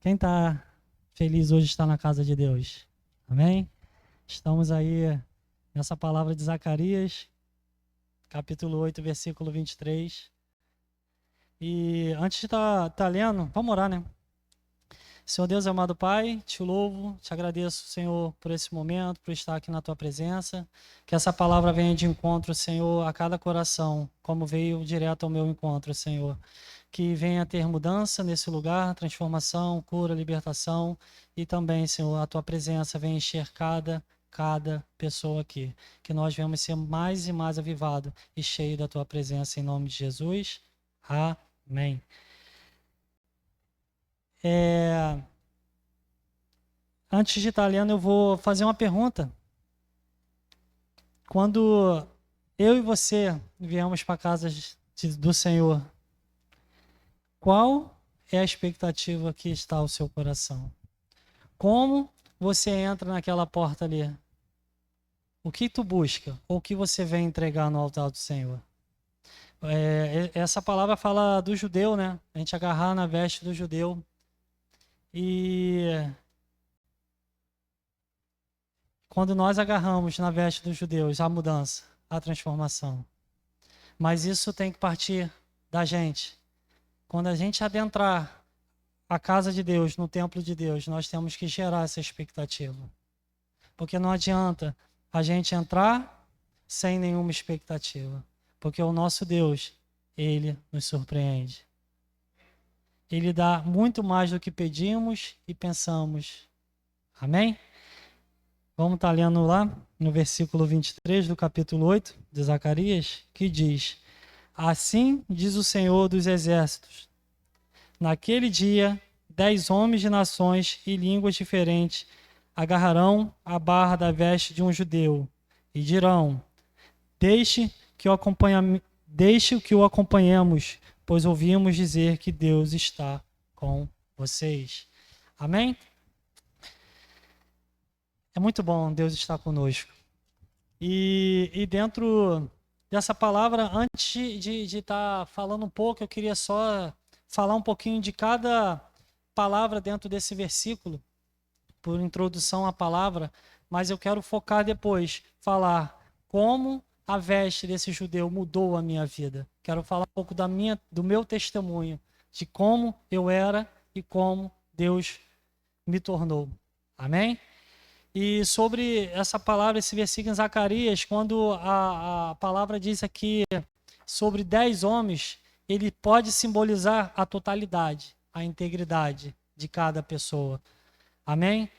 Quem está feliz hoje está na casa de Deus? Amém? Estamos aí nessa palavra de Zacarias, capítulo 8, versículo 23. E antes de estar lendo, vamos orar, né? Senhor Deus, amado Pai, te louvo, te agradeço, Senhor, por esse momento, por estar aqui na tua presença. Que essa palavra venha de encontro, Senhor, a cada coração, como veio direto ao meu encontro, Senhor. Que venha ter mudança nesse lugar, transformação, cura, libertação. E também, Senhor, a tua presença venha encher cada pessoa aqui. Que nós venhamos ser mais e mais avivados e cheios da tua presença, em nome de Jesus. Amém. Antes de estar lendo, eu vou fazer uma pergunta. Quando eu e você viemos para a casa do Senhor, qual é a expectativa que está ao seu coração? Como você entra naquela porta ali? O que tu busca? Ou o que você vem entregar no altar do Senhor? Essa palavra fala do judeu, né? A gente agarrar na veste do judeu. E quando nós agarramos na veste dos judeus, a mudança, a transformação. Mas isso tem que partir da gente. Quando a gente adentrar a casa de Deus, no templo de Deus, nós temos que gerar essa expectativa. Porque não adianta a gente entrar sem nenhuma expectativa. Porque o nosso Deus, Ele nos surpreende. Ele dá muito mais do que pedimos e pensamos. Amém? Vamos estar lendo lá no versículo 23 do capítulo 8 de Zacarias, que diz: Assim diz o Senhor dos Exércitos, naquele dia, 10 homens de nações e línguas diferentes agarrarão a barra da veste de um judeu e dirão: Deixe que o acompanhemos, pois ouvimos dizer que Deus está com vocês. Amém? É muito bom Deus estar conosco. E dentro dessa palavra, antes de estar falando um pouco, eu queria só falar um pouquinho de cada palavra dentro desse versículo, por introdução à palavra, mas eu quero focar depois, falar como a veste desse judeu mudou a minha vida. Quero falar um pouco do meu testemunho, de como eu era e como Deus me tornou. Amém? E sobre essa palavra, esse versículo em Zacarias, quando a palavra diz aqui sobre 10 homens, ele pode simbolizar a totalidade, a integridade de cada pessoa. Amém?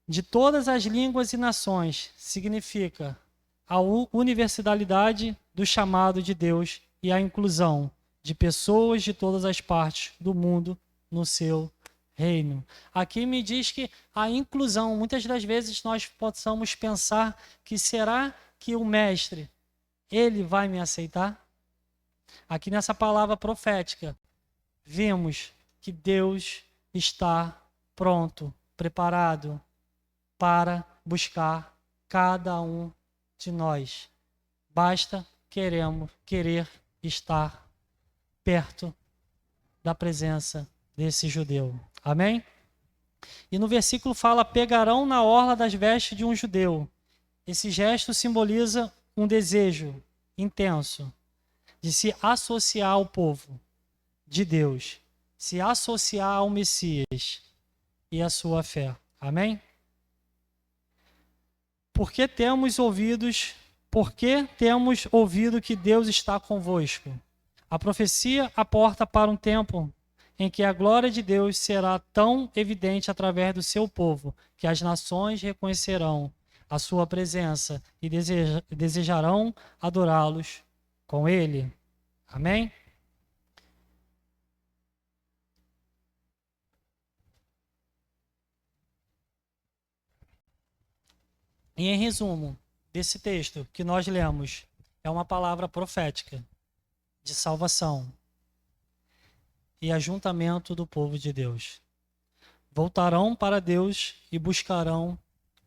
De todas as línguas e nações, significa a universalidade do chamado de Deus e a inclusão de pessoas de todas as partes do mundo no seu reino. Aqui me diz que a inclusão, muitas das vezes nós possamos pensar que será que o mestre, ele vai me aceitar? Aqui nessa palavra profética, vimos que Deus está pronto, preparado para buscar cada um de nós. Basta querer estar perto da presença desse judeu. Amém? E no versículo fala: pegarão na orla das vestes de um judeu. Esse gesto simboliza um desejo intenso de se associar ao povo de Deus, se associar ao Messias e à sua fé. Amém? Porque temos ouvido que Deus está convosco. A profecia aponta para um tempo em que a glória de Deus será tão evidente através do seu povo, que as nações reconhecerão a sua presença e desejarão adorá-los com ele. Amém? E em resumo desse texto que nós lemos, é uma palavra profética de salvação e ajuntamento do povo de Deus. Voltarão para Deus e buscarão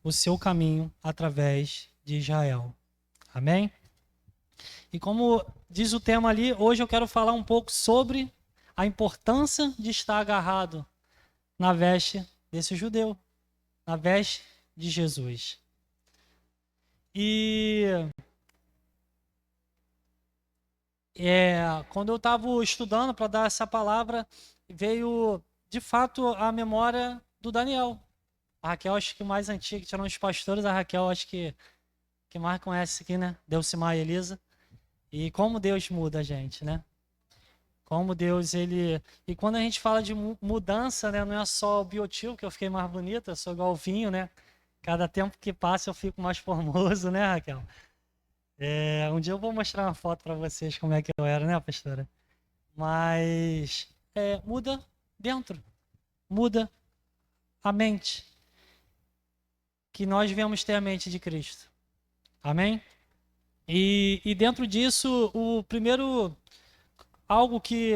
o seu caminho através de Israel. Amém? E como diz o tema ali, hoje eu quero falar um pouco sobre a importância de estar agarrado na veste desse judeu, na veste de Jesus. E quando eu estava estudando para dar essa palavra, veio de fato a memória do Daniel. A Raquel, acho que mais antiga, que tinha uns pastores, a Raquel, acho que mais conhece aqui, né? Delcimar e Elisa. E como Deus muda a gente, né? Como Deus, ele... E quando a gente fala de mudança, né? Não é só o biotipo, que eu fiquei mais bonita, eu sou igual o vinho, né? Cada tempo que passa eu fico mais formoso, né, Raquel? Um dia eu vou mostrar uma foto para vocês como é que eu era, né, pastora? Mas muda dentro, muda a mente. Que nós viemos ter a mente de Cristo. Amém? E dentro disso, o primeiro, algo que,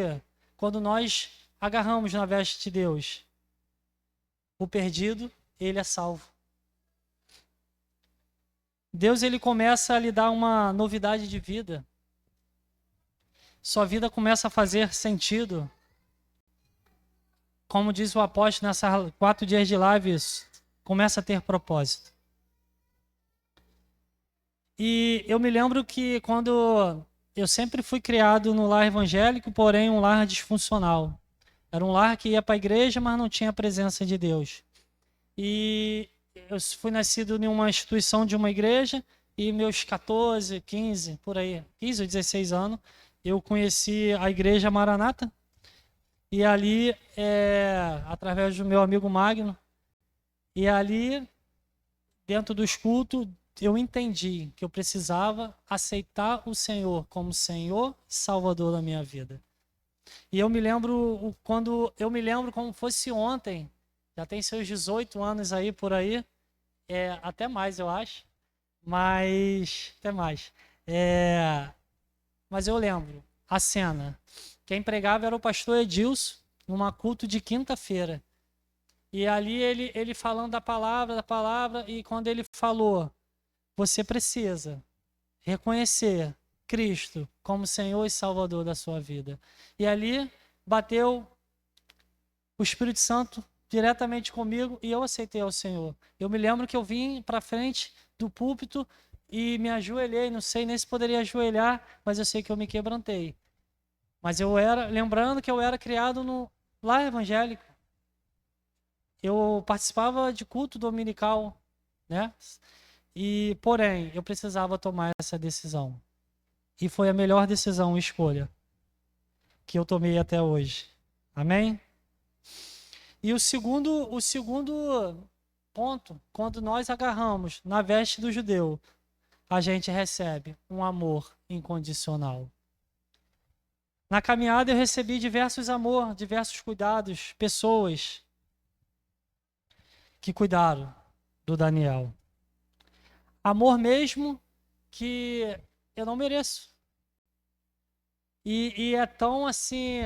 quando nós agarramos na veste de Deus, o perdido, ele é salvo. Deus, ele começa a lhe dar uma novidade de vida. Sua vida começa a fazer sentido. Como diz o apóstolo nessas 4 dias de lives, começa a ter propósito. E eu me lembro que quando eu sempre fui criado no lar evangélico, porém um lar disfuncional. Era um lar que ia para a igreja, mas não tinha a presença de Deus. E eu fui nascido em uma instituição de uma igreja e meus 14, 15, por aí, 15 ou 16 anos, eu conheci a igreja Maranata. E ali, através do meu amigo Magno, e ali, dentro dos cultos, eu entendi que eu precisava aceitar o Senhor como Senhor e Salvador da minha vida. E eu me lembro como fosse ontem, já tem seus 18 anos aí por aí, até mais eu acho, mas até mais. Mas eu lembro a cena. Quem pregava era o pastor Edilson, numa culto de quinta-feira. E ali ele falando da palavra, e quando ele falou, você precisa reconhecer Cristo como Senhor e Salvador da sua vida. E ali bateu o Espírito Santo diretamente comigo e eu aceitei ao Senhor. Eu me lembro que eu vim para frente do púlpito e me ajoelhei, não sei nem se poderia ajoelhar, mas eu sei que eu me quebrantei. Mas lembrando que eu era criado no lar evangélico. Eu participava de culto dominical, né? Porém, eu precisava tomar essa decisão. E foi a melhor decisão e escolha que eu tomei até hoje. Amém? E o segundo ponto, quando nós agarramos na veste do judeu, a gente recebe um amor incondicional. Na caminhada eu recebi diversos cuidados, pessoas que cuidaram do Daniel. Amor mesmo que eu não mereço. E é tão assim,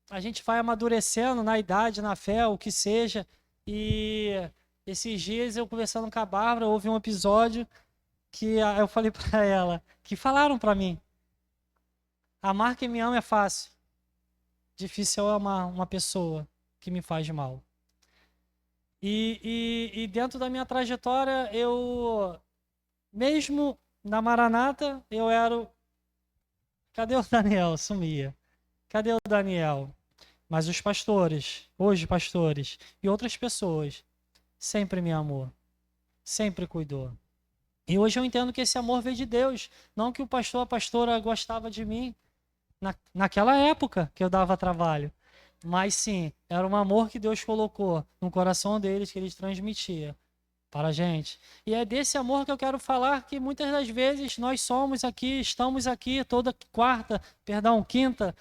a gente vai amadurecendo na idade, na fé, o que seja. E esses dias eu conversando com a Bárbara, houve um episódio que eu falei para ela, que falaram para mim, amar quem me ama é fácil. Difícil é amar uma pessoa que me faz mal. E dentro da minha trajetória, mesmo na Maranata, eu era cadê o Daniel? Sumia. Cadê o Daniel? Mas os pastores, hoje pastores, e outras pessoas, sempre me amou, sempre cuidou. E hoje eu entendo que esse amor veio de Deus, não que o pastor, a pastora gostava de mim naquela época que eu dava trabalho. Mas sim, era um amor que Deus colocou no coração deles, que eles transmitiam para a gente. E é desse amor que eu quero falar, que muitas das vezes nós estamos aqui toda quinta,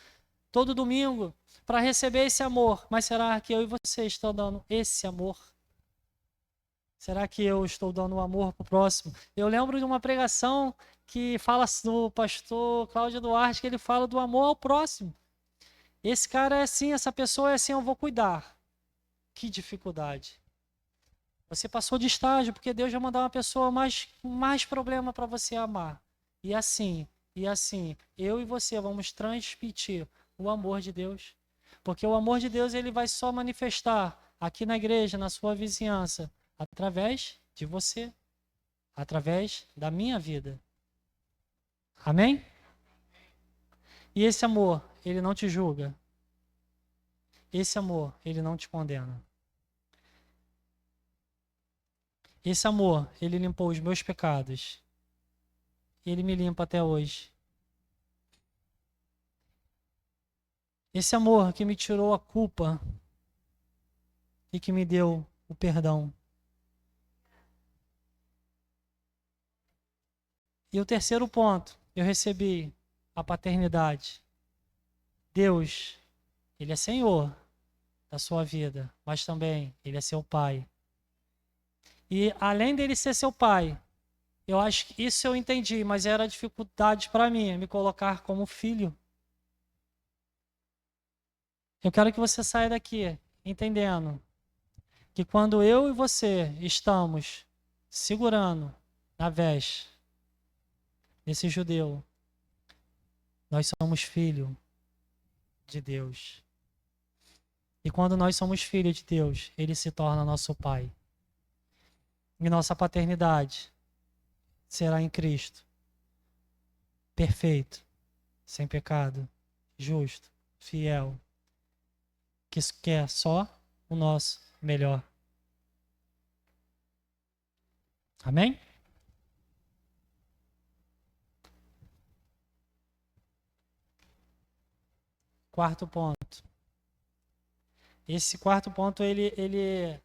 todo domingo, para receber esse amor. Mas será que eu e você estão dando esse amor? Será que eu estou dando amor para o próximo? Eu lembro de uma pregação que fala do pastor Cláudio Duarte, que ele fala do amor ao próximo. Esse cara é assim, essa pessoa é assim, eu vou cuidar. Que dificuldade. Você passou de estágio, porque Deus vai mandar uma pessoa mais problema para você amar. E assim, eu e você vamos transmitir o amor de Deus. Porque o amor de Deus ele vai só manifestar aqui na igreja, na sua vizinhança, através de você, através da minha vida. Amém? E esse amor, ele não te julga. Esse amor, ele não te condena. Esse amor, ele limpou os meus pecados. Ele me limpa até hoje. Esse amor que me tirou a culpa e que me deu o perdão. E o terceiro ponto, eu recebi a paternidade. Deus, ele é Senhor da sua vida, mas também ele é seu Pai. E além dele ser seu Pai, eu acho que isso eu entendi, mas era dificuldade para mim, me colocar como filho. Eu quero que você saia daqui entendendo que quando eu e você estamos segurando na veste desse judeu, nós somos filho de Deus. E quando nós somos filhos de Deus, ele se torna nosso Pai. E nossa paternidade será em Cristo. Perfeito, sem pecado, justo, fiel, que quer só o nosso melhor. Amém? Quarto ponto. Esse quarto ponto, ele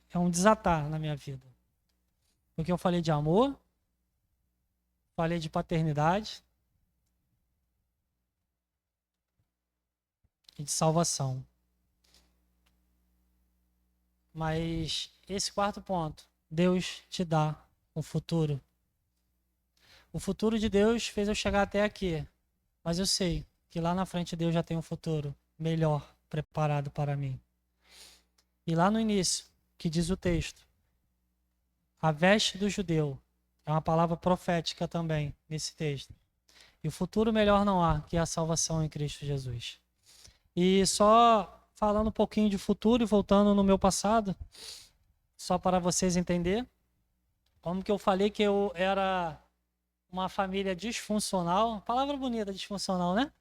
é um desatar na minha vida. Porque eu falei de amor, falei de paternidade e de salvação. Mas esse quarto ponto, Deus te dá um futuro. O futuro de Deus fez eu chegar até aqui. Mas eu sei que lá na frente Deus já tem um futuro melhor preparado para mim. E lá no início, que diz o texto, a veste do judeu, é uma palavra profética também nesse texto. E o futuro melhor não há, que é a salvação em Cristo Jesus. E só falando um pouquinho de futuro e voltando no meu passado, só para vocês entenderem, como que eu falei que eu era uma família disfuncional, palavra bonita, disfuncional, né?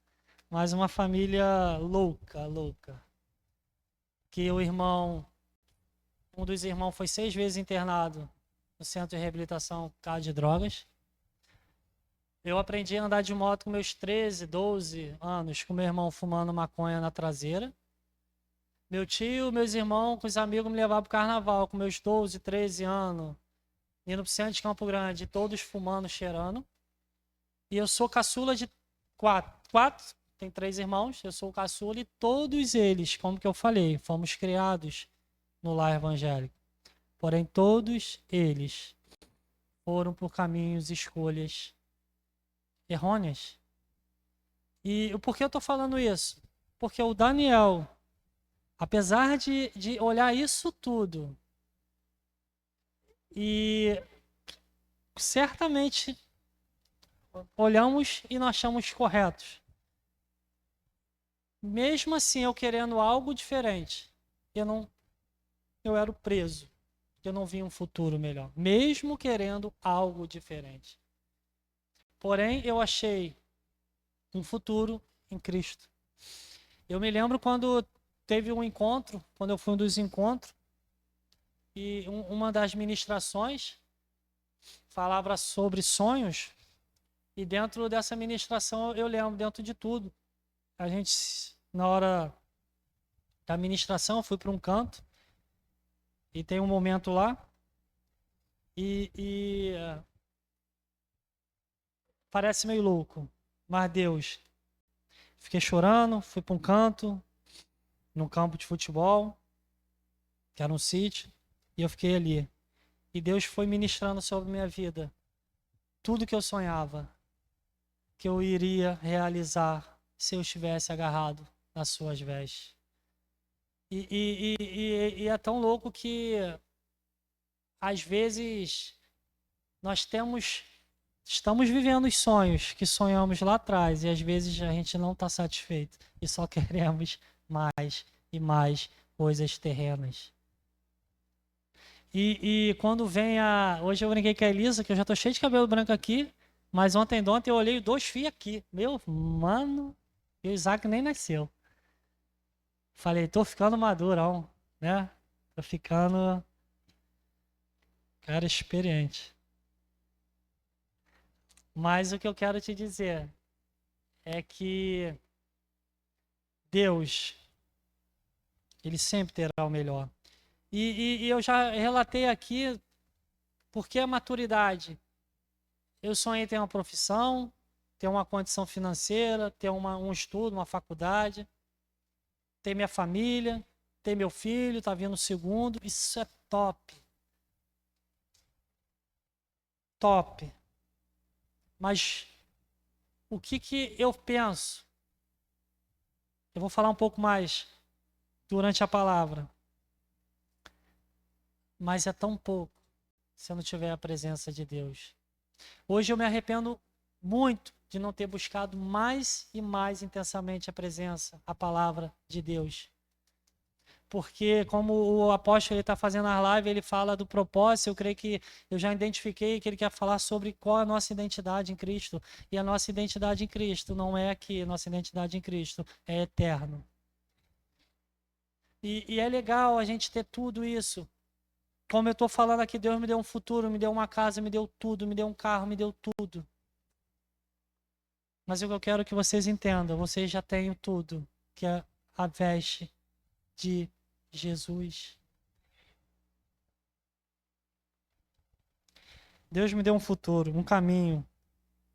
Mas uma família louca. Que um dos irmãos foi 6 vezes internado no centro de reabilitação por causa de drogas. Eu aprendi a andar de moto com meus 13, 12 anos, com meu irmão fumando maconha na traseira. Meu tio, meus irmãos, com os amigos me levavam para o carnaval com meus 12, 13 anos, indo para o centro de Campo Grande, todos fumando, cheirando. E eu sou caçula de 4, tem 3 irmãos, eu sou o caçula e todos eles, como que eu falei, fomos criados no lar evangélico. Porém, todos eles foram por caminhos e escolhas errôneas. E por que eu estou falando isso? Porque o Daniel, apesar de olhar isso tudo, e certamente olhamos e nós achamos corretos. Mesmo assim, eu querendo algo diferente, eu era o preso. Eu não vi um futuro melhor. Mesmo querendo algo diferente. Porém, eu achei um futuro em Cristo. Eu me lembro quando teve um encontro, quando eu fui um dos encontros, e uma das ministrações falava sobre sonhos, e dentro dessa ministração eu lembro, dentro de tudo, a gente, na hora da ministração, eu fui para um canto, e tem um momento lá, e parece meio louco, mas Deus, fiquei chorando, fui para um canto, num campo de futebol, que era um sítio, e eu fiquei ali. E Deus foi ministrando sobre minha vida. Tudo que eu sonhava, que eu iria realizar se eu estivesse agarrado nas suas vestes. E é tão louco que, às vezes, nós estamos vivendo os sonhos que sonhamos lá atrás, e às vezes a gente não está satisfeito e só queremos mais e mais coisas terrenas. E quando vem a... Hoje eu brinquei com a Elisa, que eu já tô cheio de cabelo branco aqui, mas ontem eu olhei 2 fios aqui. Meu, mano, e o Isaac nem nasceu. Falei, tô ficando madurão, né? Tô ficando, cara, experiente. Mas o que eu quero te dizer é que Deus, Ele sempre terá o melhor. E eu já relatei aqui porque a maturidade. Eu sonhei em ter uma profissão, ter uma condição financeira, ter um estudo, uma faculdade, ter minha família, ter meu filho, tá vindo o segundo. Isso é top. Top. Mas o que eu penso? Eu vou falar um pouco mais durante a palavra. Mas é tão pouco se eu não tiver a presença de Deus. Hoje eu me arrependo muito de não ter buscado mais e mais intensamente a presença, a palavra de Deus. Porque como o apóstolo está fazendo a live, ele fala do propósito, eu creio que eu já identifiquei que ele quer falar sobre qual é a nossa identidade em Cristo. E a nossa identidade em Cristo não é aqui, a nossa identidade em Cristo é eterno. E é legal a gente ter tudo isso. Como eu estou falando aqui, Deus me deu um futuro, me deu uma casa, me deu tudo, me deu um carro, me deu tudo. Mas o que eu quero que vocês entendam, vocês já têm tudo, que é a veste de Jesus. Deus me deu um futuro, um caminho.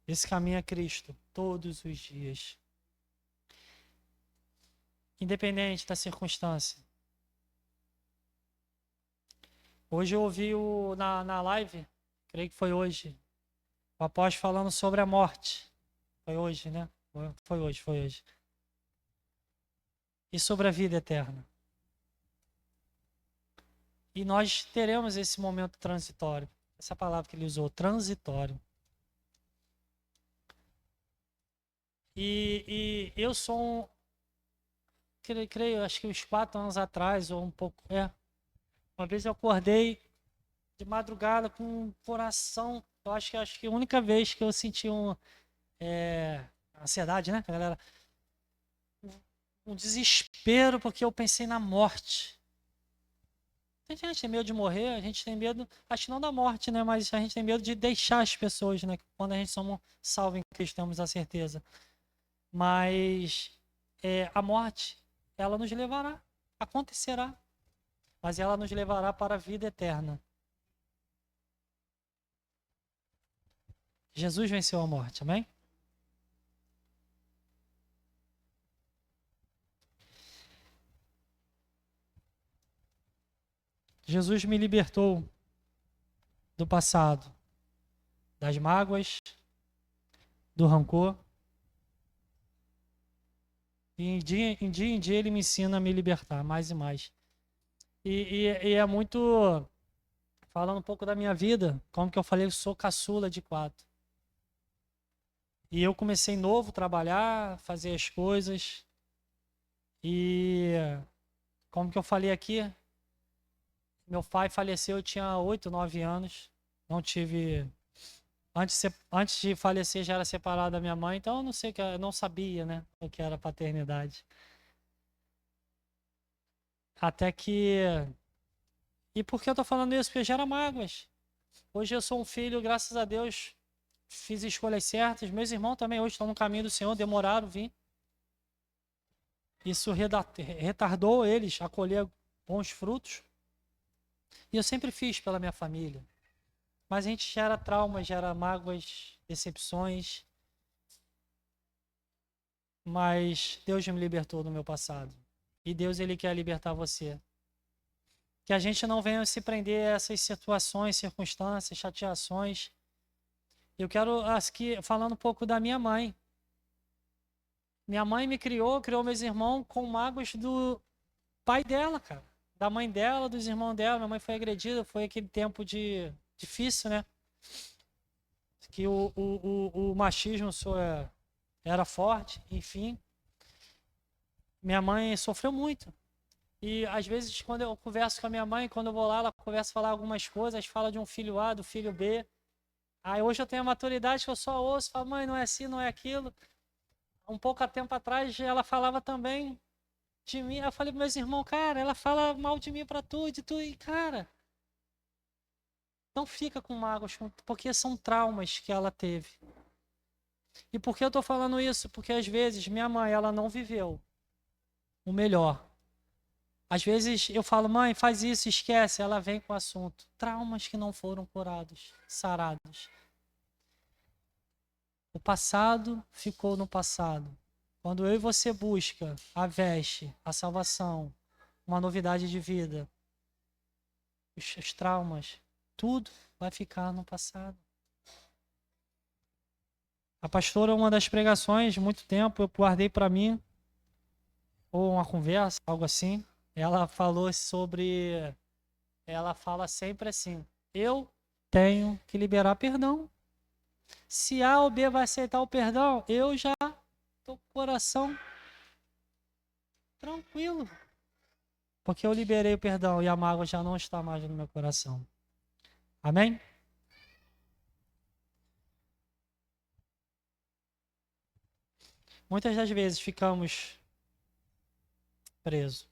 Esse caminho é Cristo, todos os dias. Independente da circunstância. Hoje eu ouvi na live, creio que foi hoje, o apóstolo falando sobre a morte. Foi hoje, né? Foi hoje. E sobre a vida eterna. E nós teremos esse momento transitório. Essa palavra que ele usou, transitório. E eu sou creio, acho que uns 4 anos atrás, ou um pouco, uma vez eu acordei de madrugada com um coração, acho que a única vez que eu senti ansiedade, né, galera? Um desespero, porque eu pensei na morte. A gente tem medo de morrer, a gente tem medo, acho que não da morte, né? Mas a gente tem medo de deixar as pessoas, né? Quando a gente somos salvos em Cristo, temos a certeza. Mas a morte, ela nos levará, acontecerá, mas ela nos levará para a vida eterna. Jesus venceu a morte, amém? Jesus me libertou do passado, das mágoas, do rancor. E em dia ele me ensina a me libertar mais e mais. E é muito, falando um pouco da minha vida, como que eu falei, eu sou caçula de 4. E eu comecei novo a trabalhar, fazer as coisas. E como que eu falei aqui, meu pai faleceu, eu tinha 8, 9 anos. Não tive. Antes de falecer já era separado da minha mãe, então eu não sei, eu não sabia, né, o que era paternidade. Até que. E por que eu tô falando isso? Porque gera mágoas. Hoje eu sou um filho, graças a Deus, fiz escolhas certas. Meus irmãos também hoje estão no caminho do Senhor, demoraram a vir. Isso retardou eles a colher bons frutos. E eu sempre fiz pela minha família. Mas a gente gera traumas, gera mágoas, decepções. Mas Deus me libertou do meu passado. E Deus, Ele quer libertar você. Que a gente não venha se prender a essas situações, circunstâncias, chateações. Eu quero aqui falando um pouco da minha mãe. Minha mãe me criou meus irmãos com mágoas do pai dela, cara. Da mãe dela, dos irmãos dela. Minha mãe foi agredida, foi aquele tempo difícil, né? Que o machismo era forte, enfim. minha mãe sofreu muito. E às vezes, quando eu converso com a minha mãe, quando eu vou lá, ela começa a falar algumas coisas, fala de um filho A, do filho B. Aí hoje eu tenho a maturidade que eu só ouço, falo, mãe, não é assim, não é aquilo. Um pouco há tempo atrás, ela falava também de mim. Eu falei para meus irmãos, cara, ela fala mal de mim para tu, de tu. E, cara, não fica com mágoas, porque são traumas que ela teve. E por que eu tô falando isso? Porque às vezes minha mãe, ela não viveu o melhor. Às vezes eu falo, mãe, faz isso, esquece. Ela vem com o assunto. Traumas que não foram curados, sarados. O passado ficou no passado. Quando eu e você busca a veste, a salvação, uma novidade de vida, os traumas, tudo vai ficar no passado. A pastora, uma das pregações, muito tempo, eu guardei para mim, ou uma conversa, algo assim. Ela falou sobre. Ela fala sempre assim: eu tenho que liberar perdão. Se A ou B vai aceitar o perdão, eu já estou com o coração tranquilo. Porque eu liberei o perdão e a mágoa já não está mais no meu coração. Amém? Muitas das vezes ficamos presos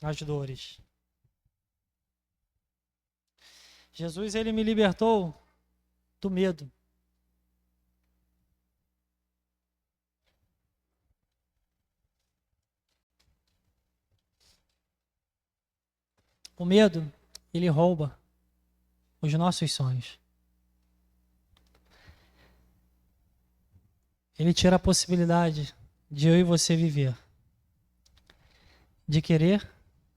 nas dores. Jesus, ele me libertou do medo. O medo, ele rouba os nossos sonhos. Ele tira a possibilidade de eu e você viver, de querer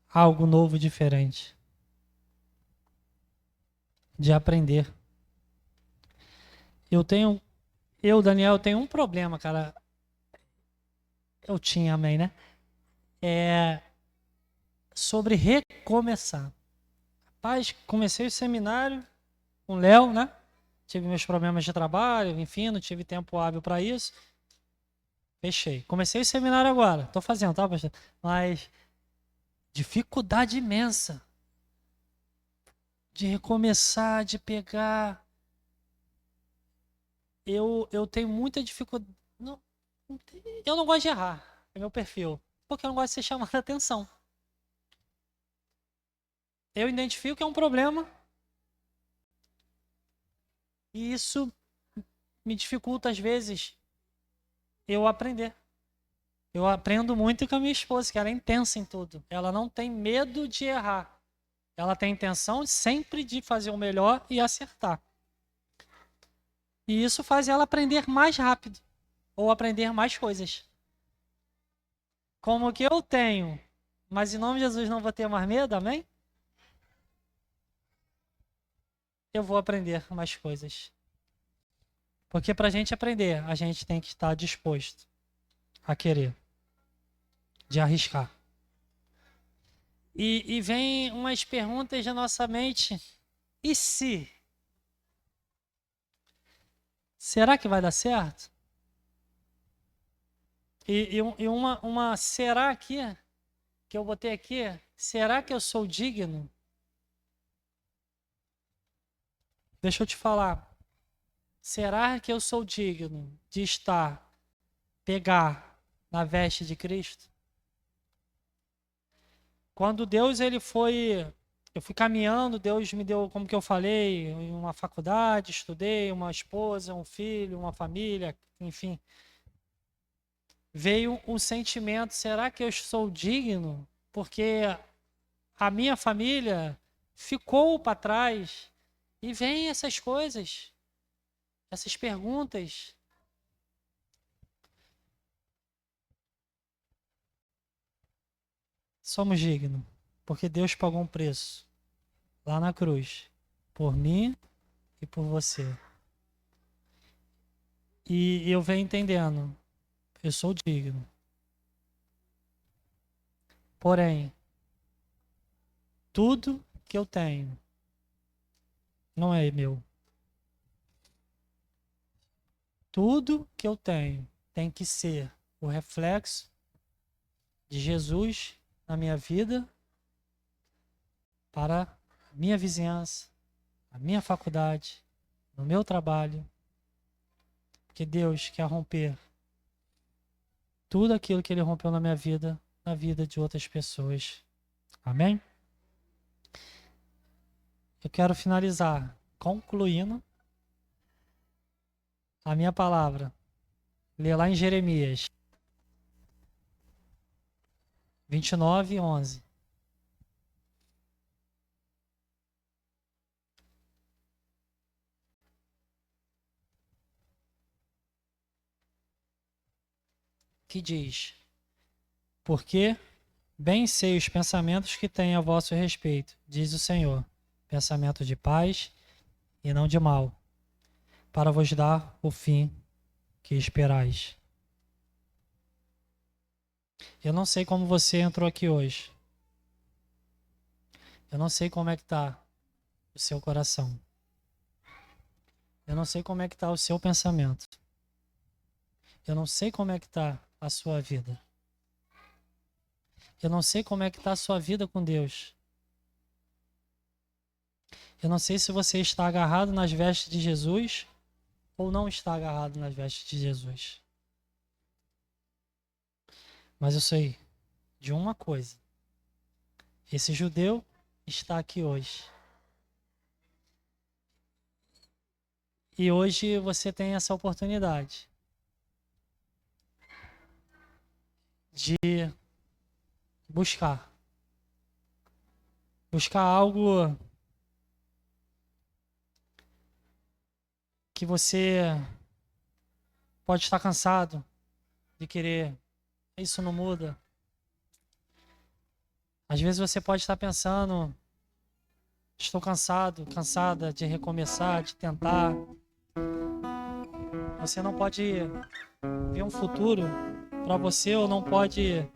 algo novo, diferente, de aprender. Daniel, tenho um problema, cara. Eu tinha, amém, né? É sobre recomeçar. Rapaz, comecei o seminário com o Léo, né? Tive meus problemas de trabalho, enfim, não tive tempo hábil para isso. Fechei. Comecei o seminário agora. Tô fazendo, tá, pastor? Mas dificuldade imensa de recomeçar, de pegar. Eu tenho muita dificuldade. Não, eu não gosto de errar. É meu perfil. Porque eu não gosto de ser chamado a atenção. Eu identifico que é um problema. E isso me dificulta, às vezes, eu aprender. Eu aprendo muito com a minha esposa, que ela é intensa em tudo. Ela não tem medo de errar. Ela tem intenção sempre de fazer o melhor e acertar. E isso faz ela aprender mais rápido. Ou aprender mais coisas. Como que eu tenho, mas em nome de Jesus não vou ter mais medo, amém? Eu vou aprender mais coisas. Porque para a gente aprender, a gente tem que estar disposto a querer, de arriscar. E vem umas perguntas na nossa mente. E se? Será que vai dar certo? E uma será aqui, que eu botei aqui, será que eu sou digno? Deixa eu te falar. Será que eu sou digno de pegar na veste de Cristo? Quando Deus eu fui caminhando, Deus me deu, como que eu falei, uma faculdade, estudei, uma esposa, um filho, uma família, enfim. Veio um sentimento, será que eu sou digno? Porque a minha família ficou para trás. E vem essas coisas, essas perguntas. Somos dignos, porque Deus pagou um preço lá na cruz, por mim e por você. E eu venho entendendo, eu sou digno. Porém, tudo que eu tenho não é meu. Tudo que eu tenho tem que ser o reflexo de Jesus na minha vida, para a minha vizinhança, a minha faculdade, no meu trabalho. Porque Deus quer romper tudo aquilo que Ele rompeu na minha vida, na vida de outras pessoas. Amém? Eu quero finalizar concluindo a minha palavra. Lê lá em Jeremias 29:11. Que diz: porque bem sei os pensamentos que tenho a vosso respeito, diz o Senhor, pensamento de paz e não de mal, para vos dar o fim que esperais. Eu não sei como você entrou aqui hoje. Eu não sei como é que está o seu coração. Eu não sei como é que está o seu pensamento. Eu não sei como é que está a sua vida. Eu não sei como é que está a sua vida com Deus. Eu não sei se você está agarrado nas vestes de Jesus ou não está agarrado nas vestes de Jesus. Mas eu sei de uma coisa. Esse judeu está aqui hoje. E hoje você tem essa oportunidade de buscar algo que você pode estar cansado de querer. Isso não muda. Às vezes você pode estar pensando: estou cansado, cansada de recomeçar, de tentar. Você não pode ver um futuro para você ou não pode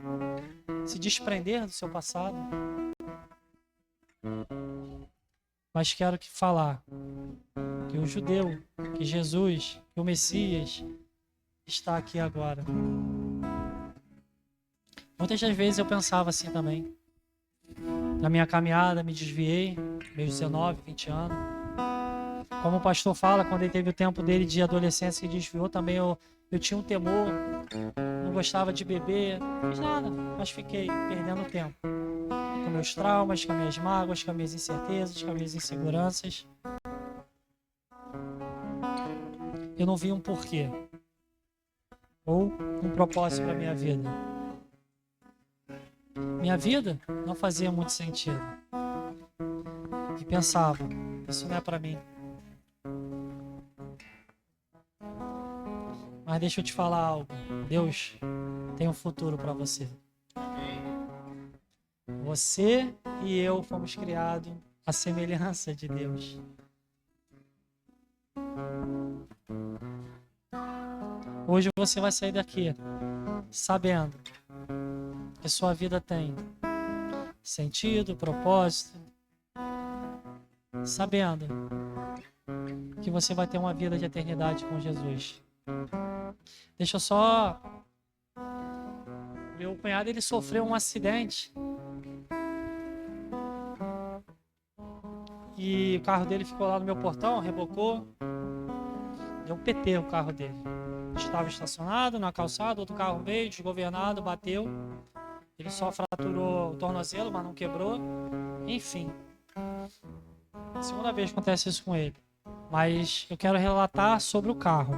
se desprender do seu passado. Mas quero falar que o judeu, que Jesus, que o Messias está aqui agora. Muitas das vezes eu pensava assim também. Na minha caminhada, me desviei, meus 19, 20 anos. Como o pastor fala, quando ele teve o tempo dele de adolescência que desviou, também eu tinha um temor, não gostava de beber, não fiz nada, mas fiquei perdendo tempo. Com meus traumas, com as minhas mágoas, com as minhas incertezas, com as minhas inseguranças. Eu não vi um porquê ou um propósito para minha vida. Minha vida não fazia muito sentido. E pensava: isso não é para mim. Mas deixa eu te falar algo. Deus tem um futuro para você. Você e eu fomos criados à semelhança de Deus. Hoje você vai sair daqui sabendo que sua vida tem sentido, propósito, sabendo que você vai ter uma vida de eternidade com Jesus. Deixa eu só... Meu cunhado, ele sofreu um acidente e o carro dele ficou lá no meu portão, rebocou, deu um PT o carro dele. Estava estacionado na calçada, outro carro veio, desgovernado, bateu. Ele só fraturou o tornozelo, mas não quebrou. Enfim. Segunda vez que acontece isso com ele. Mas eu quero relatar sobre o carro.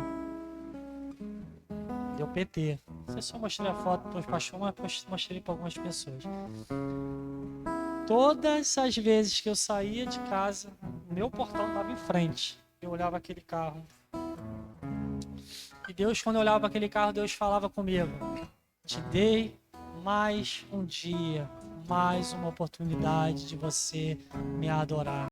Deu PT. Não sei se eu mostrei a foto para os pastores, mas mostrei para algumas pessoas. Todas as vezes que eu saía de casa, o meu portão estava em frente. Eu olhava aquele carro. E Deus, quando eu olhava para aquele carro, Deus falava comigo: te dei mais um dia, mais uma oportunidade de você me adorar.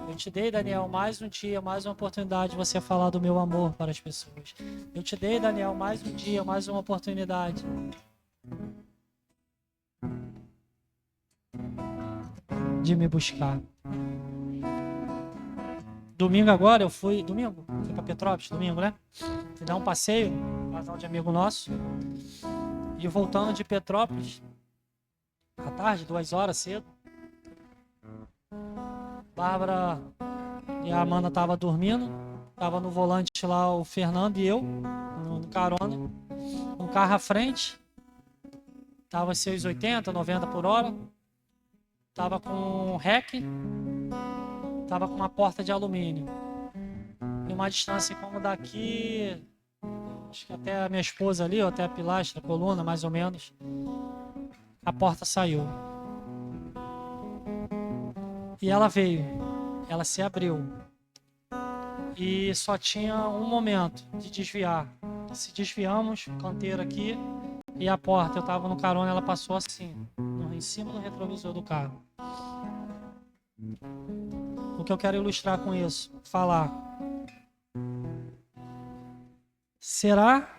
Eu te dei, Daniel, mais um dia, mais uma oportunidade de você falar do meu amor para as pessoas. Eu te dei, Daniel, mais um dia, mais uma oportunidade de me buscar. Domingo agora eu fui... Domingo? Fui para Petrópolis, domingo, né? Fui dar um passeio, um casal de amigo nosso. E voltando de Petrópolis, à tarde, 2 horas cedo, Bárbara e a Amanda estavam dormindo. Tava no volante lá o Fernando e eu, no carona. Um carro à frente. Tava seus 80, 90 por hora. Tava com um REC. Tava com uma porta de alumínio. E uma distância como daqui, acho que até a minha esposa ali, ou até a pilastra, a coluna, mais ou menos. A porta saiu. E ela veio. Ela se abriu. E só tinha um momento de desviar. Se desviamos, canteiro aqui, e a porta, eu tava no carona, ela passou assim, em cima do retrovisor do carro. O que eu quero ilustrar com isso? Falar. Será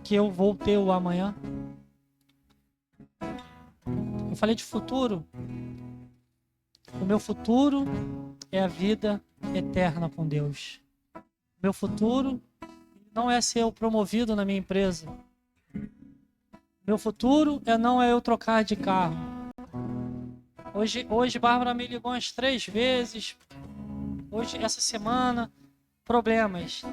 que eu vou ter o amanhã? Eu falei de futuro. O meu futuro é a vida eterna com Deus. Meu futuro não é ser promovido na minha empresa. Meu futuro não é eu trocar de carro. Hoje Bárbara me ligou umas 3 vezes. Hoje, essa semana, problemas.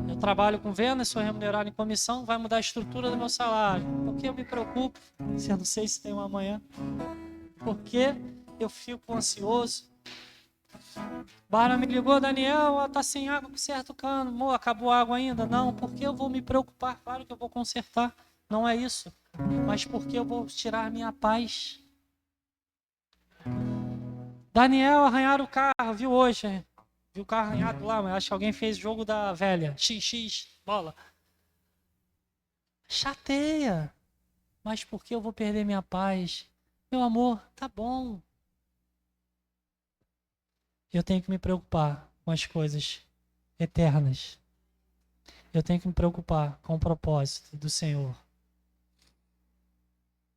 Eu trabalho com vendas, sou remunerado em comissão, vai mudar a estrutura do meu salário. Por que eu me preocupo se eu não sei se tem um amanhã? Por que eu fico ansioso? Bárbara me ligou, Daniel, tá sem água, conserta o cano. Amor, acabou a água ainda? Não, por que eu vou me preocupar? Claro que eu vou consertar. Não é isso. Mas por que eu vou tirar minha paz? Daniel, arranharam o carro, viu hoje? Viu o carro arranhado lá, mas acho que alguém fez jogo da velha. XX, bola. Chateia. Mas por que eu vou perder minha paz? Meu amor, tá bom. Eu tenho que me preocupar com as coisas eternas. Eu tenho que me preocupar com o propósito do Senhor.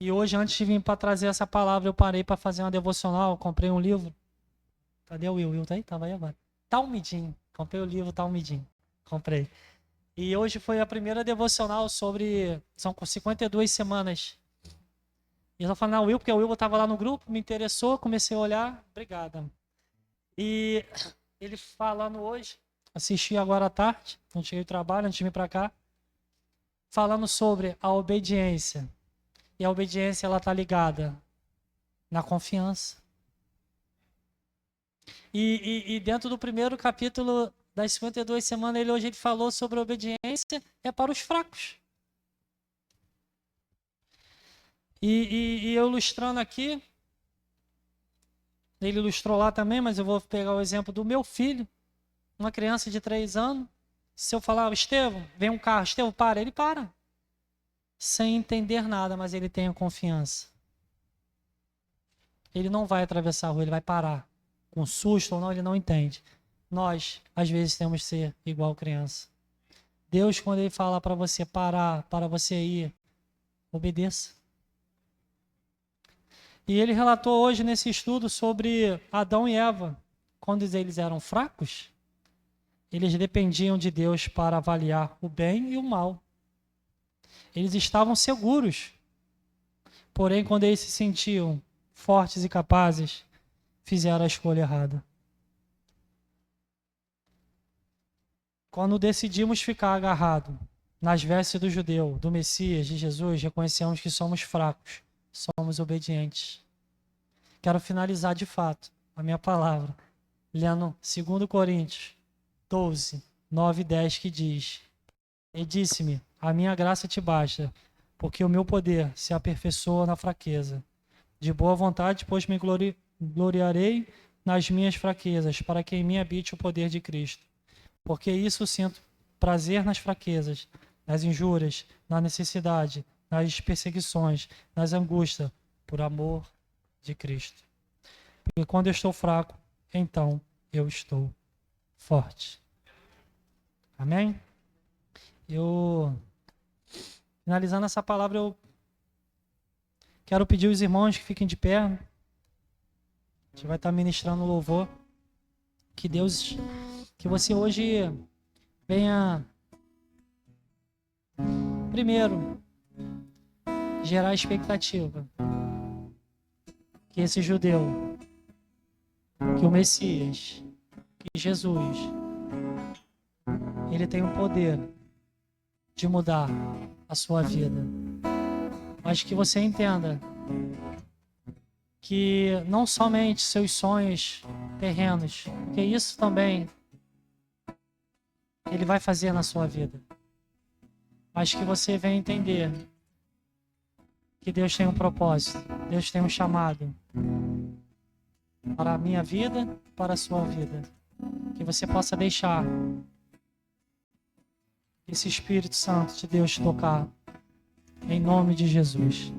E hoje, antes de vir para trazer essa palavra, eu parei para fazer uma devocional, comprei um livro. Cadê o Will? O Will tá aí? Tava aí agora. Talmidim. Comprei o livro Talmidim. Comprei. E hoje foi a primeira devocional sobre... São 52 semanas. E eu tô falando, Will, porque o Will estava lá no grupo, me interessou, comecei a olhar. Obrigada. E ele falando hoje, assisti agora à tarde, quando cheguei do trabalho, antes de vir para cá, falando sobre a obediência. E a obediência, ela tá ligada na confiança. E dentro do primeiro capítulo das 52 semanas, ele falou sobre a obediência é para os fracos. E eu ilustrando aqui, ele ilustrou lá também, mas eu vou pegar o exemplo do meu filho, uma criança de 3 anos. Se eu falar, Estevão, vem um carro, Estevão, para, ele para. Sem entender nada, mas ele tem a confiança. Ele não vai atravessar a rua, ele vai parar. Com susto ou não, ele não entende. Nós, às vezes, temos que ser igual criança. Deus, quando ele fala para você parar, para você ir, obedeça. E ele relatou hoje nesse estudo sobre Adão e Eva. Quando eles eram fracos, eles dependiam de Deus para avaliar o bem e o mal. Eles estavam seguros. Porém, quando eles se sentiam fortes e capazes, fizeram a escolha errada. Quando decidimos ficar agarrado nas vestes do judeu, do Messias, de Jesus, reconhecemos que somos fracos, somos obedientes. Quero finalizar de fato a minha palavra, lendo 2 Coríntios 12, 9 e 10, que diz: E disse-me, a minha graça te basta, porque o meu poder se aperfeiçoa na fraqueza. De boa vontade, pois me gloriarei nas minhas fraquezas, para que em mim habite o poder de Cristo. Porque isso sinto prazer nas fraquezas, nas injúrias, na necessidade, nas perseguições, nas angústias, por amor de Cristo. Porque quando eu estou fraco, então eu estou forte. Amém? Finalizando essa palavra, eu quero pedir aos irmãos que fiquem de pé. A gente vai estar ministrando louvor. Que você hoje venha, primeiro, gerar expectativa que esse judeu, que o Messias, que Jesus, ele tem o poder de mudar a sua vida. Mas que você entenda que não somente seus sonhos terrenos, que isso também ele vai fazer na sua vida. Mas que você venha entender que Deus tem um propósito, Deus tem um chamado para a minha vida, para a sua vida. Que você possa deixar esse Espírito Santo de Deus tocar, em nome de Jesus.